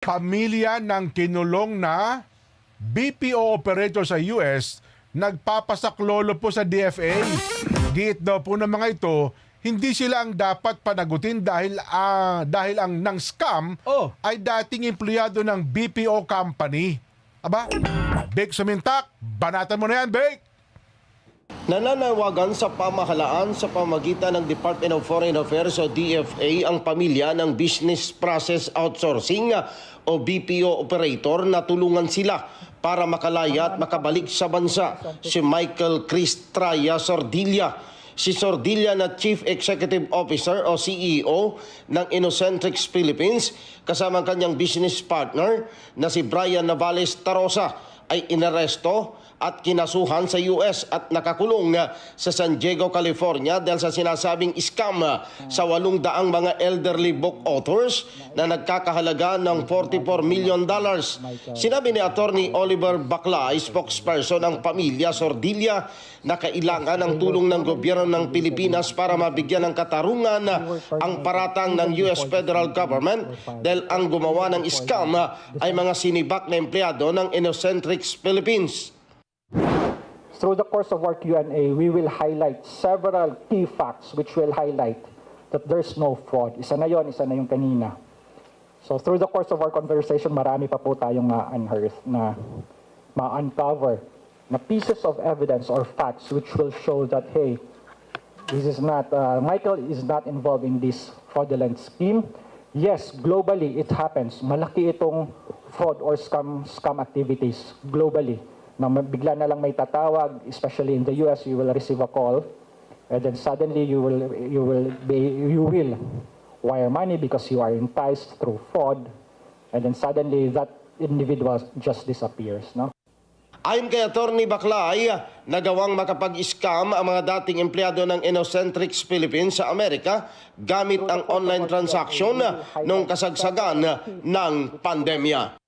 Pamilya ng kinulong na BPO operator sa US nagpapasaklolo po sa DFA. Giit daw po ng mga ito, hindi sila ang dapat panagutin dahil ang nang scam ay dating empleyado ng BPO company. Aba, Bek Sumintak, banatan mo na yan, Bek! Nananawagan sa pamahalaan sa pamagitan ng Department of Foreign Affairs o DFA ang pamilya ng Business Process Outsourcing o BPO operator na tulungan sila para makalaya at makabalik sa bansa si Michael Cristraya Sordilla. Si Sordilla na Chief Executive Officer o CEO ng Innocentrix Philippines kasama ang kanyang business partner na si Brian Navales Tarosa ay inaresto at kinasuhan sa US at nakakulong sa San Diego, California dahil sa sinasabing scam sa 800 mga elderly book authors na nagkakahalaga ng $44 million. Sinabi ni Attorney Oliver Baclay, spokesperson ng pamilya Sordilla, na kailangan ng tulong ng gobyerno ng Pilipinas para mabigyan ng katarungan ang paratang ng US federal government dahil ang gumawa ng scam ay mga sinibak na empleyado ng Innocentrix Philippines. Through the course of our Q&A, we will highlight several key facts which will highlight that there's no fraud. Isa na yon, isa na yung kanina. So through the course of our conversation, marami pa po tayong ma-unearth, na ma-uncover, na pieces of evidence or facts which will show that, hey, this is not, Michael is not involved in this fraudulent scheme. Yes, globally it happens. Malaki itong fraud or scam activities globally. Na bigla na lang may tatawag, especially in the US, you will receive a call, and then suddenly you will wire money because you are enticed through fraud, and then suddenly that individual just disappears, no? Ayon kay Attorney Baclay, nagawang makapag-scam ang mga dating empleyado ng Innocentrix Philippines sa Amerika gamit ang online transaction noong kasagsagan ng pandemya.